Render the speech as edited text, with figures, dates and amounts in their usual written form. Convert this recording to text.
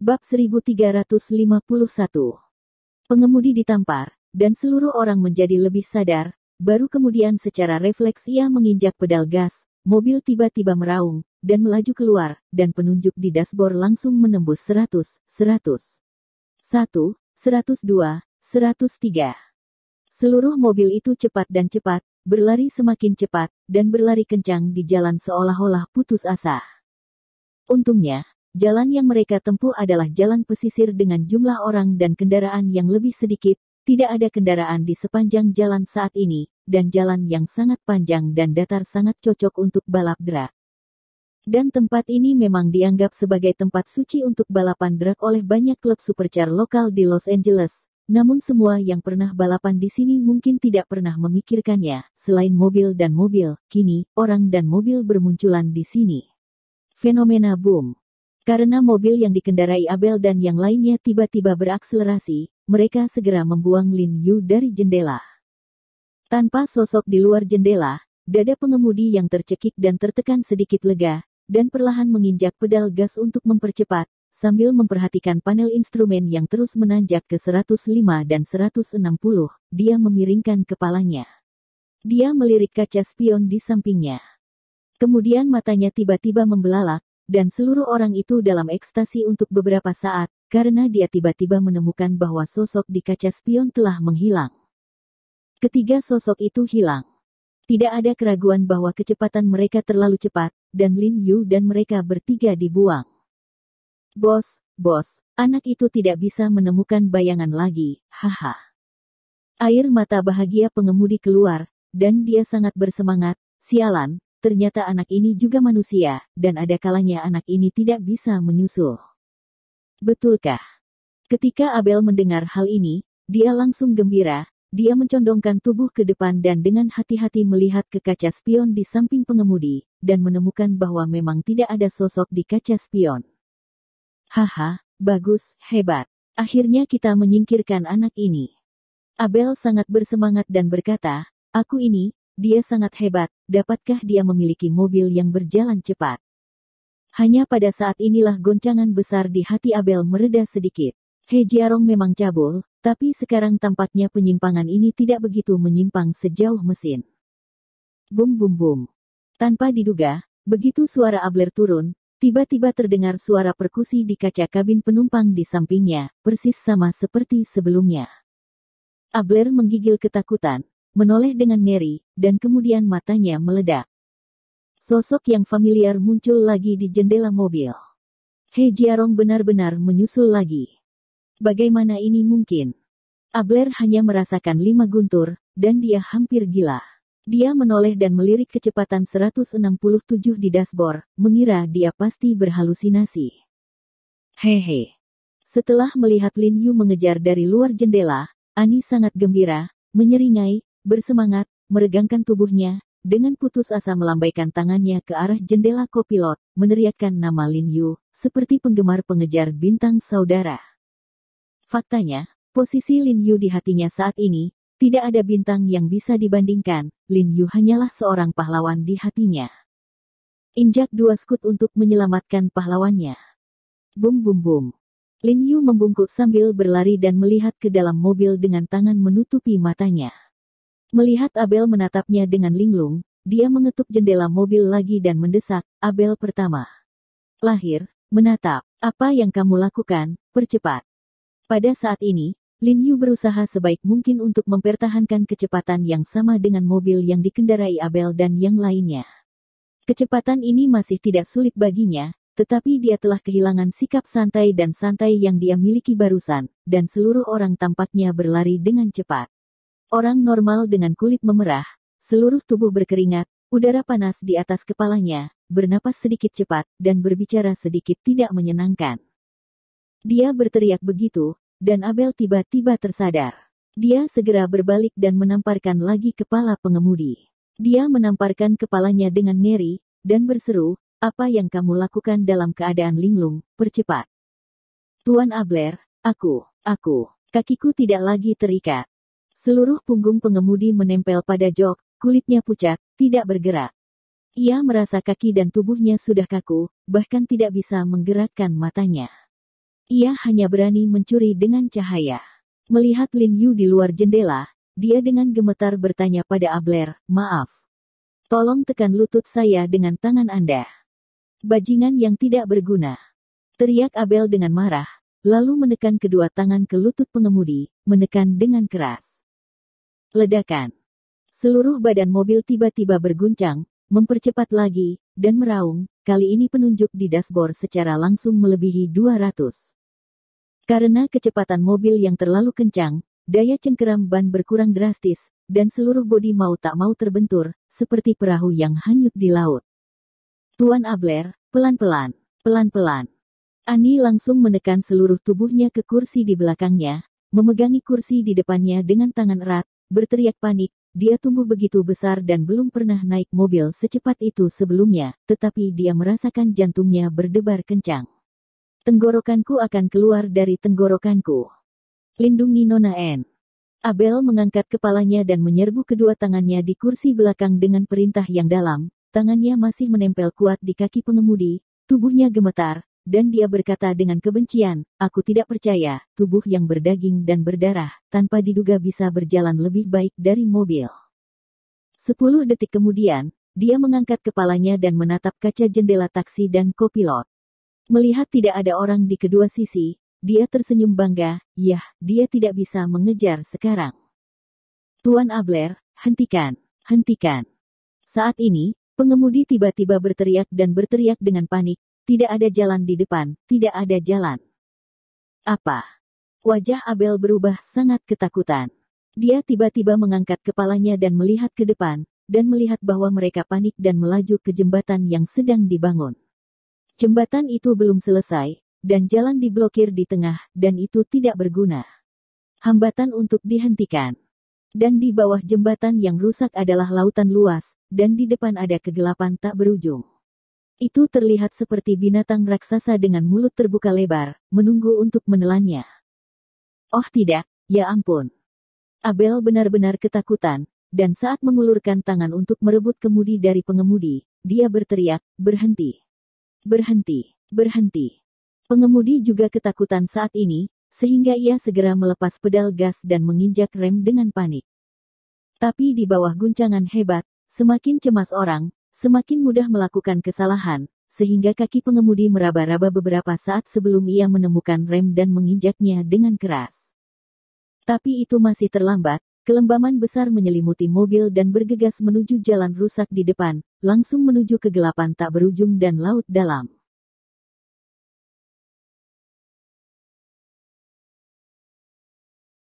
Bab 1351. Pengemudi ditampar, dan seluruh orang menjadi lebih sadar, baru kemudian secara refleks ia menginjak pedal gas, mobil tiba-tiba meraung, dan melaju keluar, dan penunjuk di dashboard langsung menembus 100, 100, 1, 102, 103. Seluruh mobil itu cepat dan cepat, berlari semakin cepat, dan berlari kencang di jalan seolah-olah putus asa. Untungnya, jalan yang mereka tempuh adalah jalan pesisir dengan jumlah orang dan kendaraan yang lebih sedikit, tidak ada kendaraan di sepanjang jalan saat ini, dan jalan yang sangat panjang dan datar sangat cocok untuk balap drag. Dan tempat ini memang dianggap sebagai tempat suci untuk balapan drag oleh banyak klub supercar lokal di Los Angeles. Namun semua yang pernah balapan di sini mungkin tidak pernah memikirkannya, selain mobil dan mobil, kini, orang dan mobil bermunculan di sini. Fenomena boom. Karena mobil yang dikendarai Abel dan yang lainnya tiba-tiba berakselerasi, mereka segera membuang Lin Yu dari jendela. Tanpa sosok di luar jendela, dada pengemudi yang tercekik dan tertekan sedikit lega, dan perlahan menginjak pedal gas untuk mempercepat, sambil memperhatikan panel instrumen yang terus menanjak ke 105 dan 160, dia memiringkan kepalanya. Dia melirik kaca spion di sampingnya. Kemudian matanya tiba-tiba membelalak, dan seluruh orang itu dalam ekstasi untuk beberapa saat, karena dia tiba-tiba menemukan bahwa sosok di kaca spion telah menghilang. Ketiga sosok itu hilang. Tidak ada keraguan bahwa kecepatan mereka terlalu cepat, dan Lin Yu dan mereka bertiga dibuang. Bos, anak itu tidak bisa menemukan bayangan lagi, haha. Air mata bahagia pengemudi keluar, dan dia sangat bersemangat, sialan. Ternyata anak ini juga manusia, dan ada kalanya anak ini tidak bisa menyusul. Betulkah? Ketika Abel mendengar hal ini, dia langsung gembira, dia mencondongkan tubuh ke depan dan dengan hati-hati melihat ke kaca spion di samping pengemudi, dan menemukan bahwa memang tidak ada sosok di kaca spion. Haha, bagus, hebat. Akhirnya kita menyingkirkan anak ini. Abel sangat bersemangat dan berkata, aku ini, dia sangat hebat, dapatkah dia memiliki mobil yang berjalan cepat? Hanya pada saat inilah goncangan besar di hati Abel mereda sedikit. He Jiarong memang cabul, tapi sekarang tampaknya penyimpangan ini tidak begitu menyimpang sejauh mesin. Bum bum bum. Tanpa diduga, begitu suara Abler turun, tiba-tiba terdengar suara perkusi di kaca kabin penumpang di sampingnya, persis sama seperti sebelumnya. Abler menggigil ketakutan, menoleh dengan ngeri, dan kemudian matanya meledak. Sosok yang familiar muncul lagi di jendela mobil. He Jiarong benar-benar menyusul lagi. Bagaimana ini mungkin? Abler hanya merasakan 5 guntur, dan dia hampir gila. Dia menoleh dan melirik kecepatan 167 di dashboard, mengira dia pasti berhalusinasi. Hehe. Setelah melihat Lin Yu mengejar dari luar jendela, Ani sangat gembira, menyeringai, bersemangat, meregangkan tubuhnya, dengan putus asa melambaikan tangannya ke arah jendela kopilot, meneriakkan nama Lin Yu, seperti penggemar pengejar bintang saudara. Faktanya, posisi Lin Yu di hatinya saat ini, tidak ada bintang yang bisa dibandingkan, Lin Yu hanyalah seorang pahlawan di hatinya. Injak 2 skut untuk menyelamatkan pahlawannya. Bum bum bum. Lin Yu membungkuk sambil berlari dan melihat ke dalam mobil dengan tangan menutupi matanya. Melihat Abel menatapnya dengan linglung, dia mengetuk jendela mobil lagi dan mendesak, Abel pertama. Lahir, menatap, apa yang kamu lakukan, percepat. Pada saat ini, Lin Yu berusaha sebaik mungkin untuk mempertahankan kecepatan yang sama dengan mobil yang dikendarai Abel dan yang lainnya. Kecepatan ini masih tidak sulit baginya, tetapi dia telah kehilangan sikap santai dan santai yang dia miliki barusan, dan seluruh orang tampaknya berlari dengan cepat. Orang normal dengan kulit memerah, seluruh tubuh berkeringat, udara panas di atas kepalanya, bernapas sedikit cepat, dan berbicara sedikit tidak menyenangkan. Dia berteriak begitu, dan Abel tiba-tiba tersadar. Dia segera berbalik dan menamparkan lagi kepala pengemudi. Dia menamparkan kepalanya dengan ngeri, dan berseru, apa yang kamu lakukan dalam keadaan linglung, percepat. Tuan Abler, aku, kakiku tidak lagi terikat. Seluruh punggung pengemudi menempel pada jok, kulitnya pucat, tidak bergerak. Ia merasa kaki dan tubuhnya sudah kaku, bahkan tidak bisa menggerakkan matanya. Ia hanya berani mencuri dengan cahaya. Melihat Lin Yu di luar jendela, dia dengan gemetar bertanya pada Abler, "Maaf. Tolong tekan lutut saya dengan tangan Anda." "Bajingan yang tidak berguna," teriak Abel dengan marah, lalu menekan kedua tangan ke lutut pengemudi, menekan dengan keras. Ledakan. Seluruh badan mobil tiba-tiba berguncang, mempercepat lagi, dan meraung. Kali ini penunjuk di dashboard secara langsung melebihi 200. Karena kecepatan mobil yang terlalu kencang, daya cengkeram ban berkurang drastis, dan seluruh bodi mau tak mau terbentur, seperti perahu yang hanyut di laut. "Tuan Abler, pelan-pelan, pelan-pelan." Annie langsung menekan seluruh tubuhnya ke kursi di belakangnya, memegangi kursi di depannya dengan tangan erat, berteriak panik. Dia tumbuh begitu besar dan belum pernah naik mobil secepat itu sebelumnya, tetapi dia merasakan jantungnya berdebar kencang. "Tenggorokanku akan keluar dari tenggorokanku. Lindungi Nona N." Abel mengangkat kepalanya dan menyerbu kedua tangannya di kursi belakang dengan perintah yang dalam. Tangannya masih menempel kuat di kaki pengemudi, tubuhnya gemetar, dan dia berkata dengan kebencian, "Aku tidak percaya, tubuh yang berdaging dan berdarah, tanpa diduga bisa berjalan lebih baik dari mobil." 10 detik kemudian, dia mengangkat kepalanya dan menatap kaca jendela taksi dan kopilot. Melihat tidak ada orang di kedua sisi, dia tersenyum bangga. Yah, dia tidak bisa mengejar sekarang. "Tuan Abler, hentikan, hentikan." Saat ini, pengemudi tiba-tiba berteriak dan berteriak dengan panik, "Tidak ada jalan di depan, tidak ada jalan." "Apa?" Wajah Abel berubah sangat ketakutan. Dia tiba-tiba mengangkat kepalanya dan melihat ke depan, dan melihat bahwa mereka panik dan melaju ke jembatan yang sedang dibangun. Jembatan itu belum selesai, dan jalan diblokir di tengah, dan itu tidak berguna. Hambatan untuk dihentikan. Dan di bawah jembatan yang rusak adalah lautan luas, dan di depan ada kegelapan tak berujung. Itu terlihat seperti binatang raksasa dengan mulut terbuka lebar, menunggu untuk menelannya. Oh tidak, ya ampun. Abel benar-benar ketakutan, dan saat mengulurkan tangan untuk merebut kemudi dari pengemudi, dia berteriak, "Berhenti. Berhenti, berhenti." Pengemudi juga ketakutan saat ini, sehingga ia segera melepas pedal gas dan menginjak rem dengan panik. Tapi di bawah guncangan hebat, semakin cemas orang, semakin mudah melakukan kesalahan, sehingga kaki pengemudi meraba-raba beberapa saat sebelum ia menemukan rem dan menginjaknya dengan keras. Tapi itu masih terlambat. Kelembaman besar menyelimuti mobil dan bergegas menuju jalan rusak di depan, langsung menuju kegelapan tak berujung dan laut dalam.